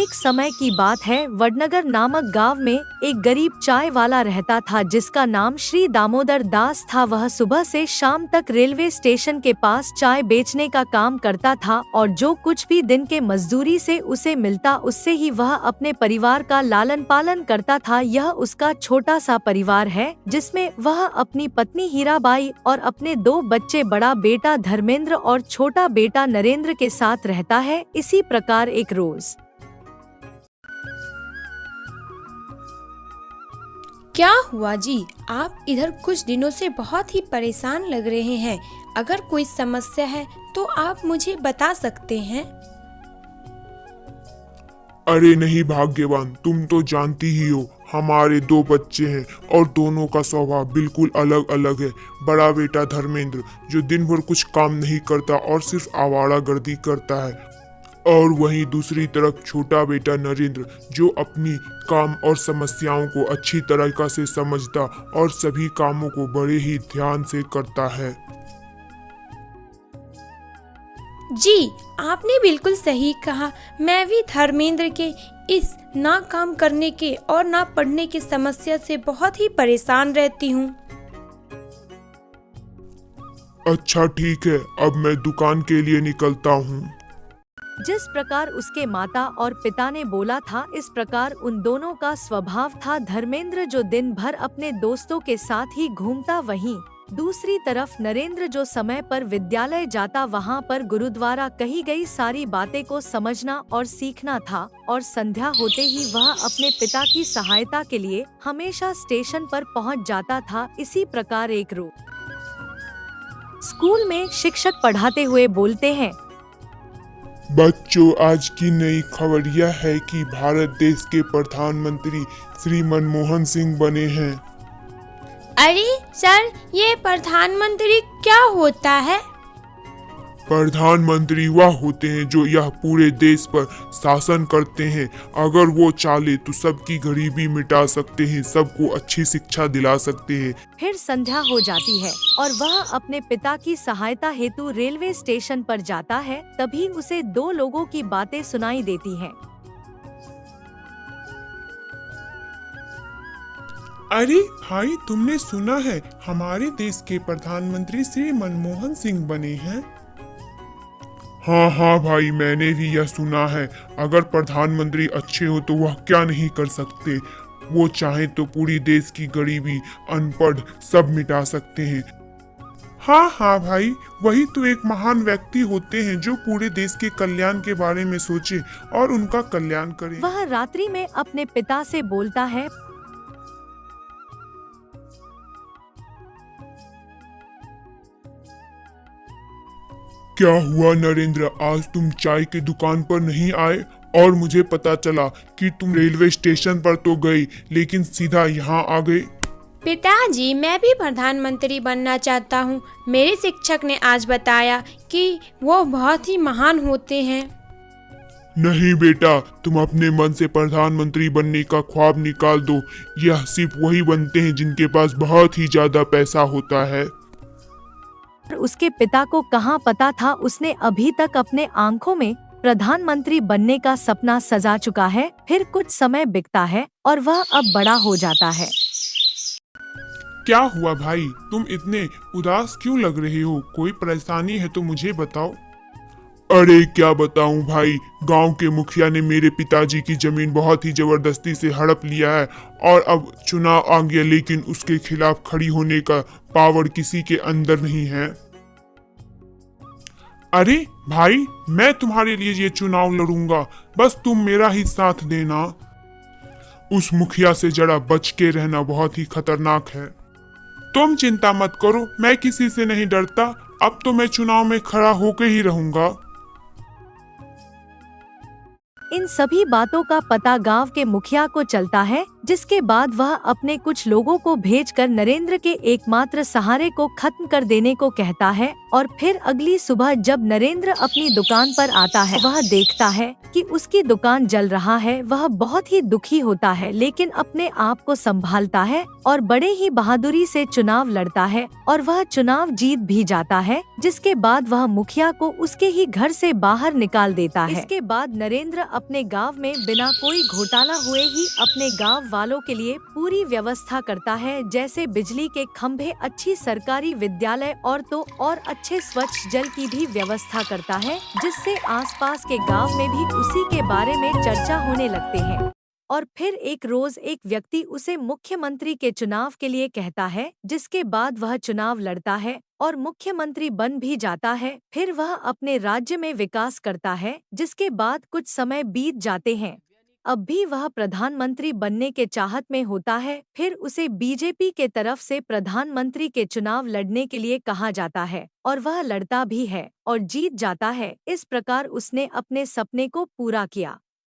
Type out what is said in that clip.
एक समय की बात है, वडनगर नामक गांव में एक गरीब चाय वाला रहता था जिसका नाम श्री दामोदर दास था। वह सुबह से शाम तक रेलवे स्टेशन के पास चाय बेचने का काम करता था और जो कुछ भी दिन के मजदूरी से उसे मिलता उससे ही वह अपने परिवार का लालन पालन करता था। यह उसका छोटा सा परिवार है जिसमें वह अपनी पत्नी हीराबाई और अपने 2 बच्चे, बड़ा बेटा धर्मेंद्र और छोटा बेटा नरेंद्र के साथ रहता है। इसी प्रकार एक रोज क्या हुआ जी? आप इधर कुछ दिनों से बहुत ही परेशान लग रहे हैं। अगर कोई समस्या है तो आप मुझे बता सकते हैं। अरे नहीं भाग्यवान, तुम तो जानती ही हो हमारे 2 बच्चे हैं और दोनों का स्वभाव बिल्कुल अलग अलग है। बड़ा बेटा धर्मेंद्र जो दिन भर कुछ काम नहीं करता और सिर्फ आवारागर्दी करता है, और वहीं दूसरी तरफ छोटा बेटा नरेंद्र जो अपनी काम और समस्याओं को अच्छी तरीका से समझता और सभी कामों को बड़े ही ध्यान से करता है। जी, आपने बिल्कुल सही कहा। मैं भी धर्मेंद्र के इस ना काम करने के और ना पढ़ने की समस्या से बहुत ही परेशान रहती हूँ। अच्छा ठीक है, अब मैं दुकान के लिए निकलता हूँ। जिस प्रकार उसके माता और पिता ने बोला था, इस प्रकार उन दोनों का स्वभाव था। धर्मेंद्र जो दिन भर अपने दोस्तों के साथ ही घूमता, वहीं दूसरी तरफ नरेंद्र जो समय पर विद्यालय जाता, वहाँ पर गुरुद्वारा कही गई सारी बातें को समझना और सीखना था। और संध्या होते ही वह अपने पिता की सहायता के लिए हमेशा स्टेशन पर पहुँच जाता था। इसी प्रकार एक रोज स्कूल में शिक्षक पढ़ाते हुए बोलते हैं, बच्चों, आज की नई खबर यह है कि भारत देश के प्रधानमंत्री श्री मनमोहन सिंह बने हैं। अरे सर, ये प्रधानमंत्री क्या होता है? प्रधानमंत्री वह होते हैं जो यह पूरे देश पर शासन करते हैं। अगर वो चाहे तो सबकी गरीबी मिटा सकते हैं, सबको अच्छी शिक्षा दिला सकते हैं। फिर संध्या हो जाती है और वह अपने पिता की सहायता हेतु रेलवे स्टेशन पर जाता है। तभी उसे 2 लोगों की बातें सुनाई देती हैं। अरे भाई, तुमने सुना है हमारे देश के प्रधानमंत्री श्री मनमोहन सिंह बने हैं? हाँ हाँ भाई, मैंने भी यह सुना है। अगर प्रधानमंत्री अच्छे हो तो वह क्या नहीं कर सकते। वो चाहे तो पूरी देश की गरीबी, अनपढ़ सब मिटा सकते हैं। हाँ हाँ भाई, वही तो एक महान व्यक्ति होते हैं जो पूरे देश के कल्याण के बारे में सोचे और उनका कल्याण करे। वह रात्रि में अपने पिता से बोलता है, क्या हुआ नरेंद्र, आज तुम चाय की दुकान पर नहीं आए? और मुझे पता चला कि तुम रेलवे स्टेशन पर तो गई लेकिन सीधा यहाँ आ गए। पिताजी, मैं भी प्रधानमंत्री बनना चाहता हूँ। मेरे शिक्षक ने आज बताया कि वो बहुत ही महान होते हैं। नहीं बेटा, तुम अपने मन से प्रधानमंत्री बनने का ख्वाब निकाल दो। यह सिर्फ वही बनते हैं जिनके पास बहुत ही ज्यादा पैसा होता है। उसके पिता को कहाँ पता था, उसने अभी तक अपने आंखों में प्रधानमंत्री बनने का सपना सजा चुका है। फिर कुछ समय बीतता है और वह अब बड़ा हो जाता है। क्या हुआ भाई, तुम इतने उदास क्यों लग रहे हो? कोई परेशानी है तो मुझे बताओ। अरे क्या बताऊं भाई, गांव के मुखिया ने मेरे पिताजी की जमीन बहुत ही जबरदस्ती से हड़प लिया है और अब चुनाव आ गया, लेकिन उसके खिलाफ खड़ी होने का पावर किसी के अंदर नहीं है। अरे भाई, मैं तुम्हारे लिए ये चुनाव लड़ूंगा, बस तुम मेरा ही साथ देना। उस मुखिया से जरा बच के रहना, बहुत ही खतरनाक है। तुम चिंता मत करो, मैं किसी से नहीं डरता। अब तो मैं चुनाव में खड़ा होकर ही रहूंगा। इन सभी बातों का पता गांव के मुखिया को चलता है, जिसके बाद वह अपने कुछ लोगों को भेजकर नरेंद्र के एकमात्र सहारे को खत्म कर देने को कहता है। और फिर अगली सुबह जब नरेंद्र अपनी दुकान पर आता है, वह देखता है कि उसकी दुकान जल रहा है। वह बहुत ही दुखी होता है, लेकिन अपने आप को संभालता है और बड़े ही बहादुरी से चुनाव लड़ता है और वह चुनाव जीत भी जाता है। जिसके बाद वह मुखिया को उसके ही घर से बाहर निकाल देता है। इसके बाद नरेंद्र अपने गांव में बिना कोई घोटाला हुए ही अपने गांव वालों के लिए पूरी व्यवस्था करता है, जैसे बिजली के खंभे, अच्छी सरकारी विद्यालय और तो और अच्छे स्वच्छ जल की भी व्यवस्था करता है, जिससे आसपास के गांव में भी उसी के बारे में चर्चा होने लगते हैं। और फिर एक रोज एक व्यक्ति उसे मुख्यमंत्री के चुनाव के लिए कहता है, जिसके बाद वह चुनाव लड़ता है और मुख्यमंत्री बन भी जाता है। फिर वह अपने राज्य में विकास करता है। जिसके बाद कुछ समय बीत जाते हैं, अब भी वह प्रधानमंत्री बनने के चाहत में होता है। फिर उसे बीजेपी के तरफ से प्रधानमंत्री के चुनाव लड़ने के लिए कहा जाता है और वह लड़ता भी है और जीत जाता है। इस प्रकार उसने अपने सपने को पूरा किया।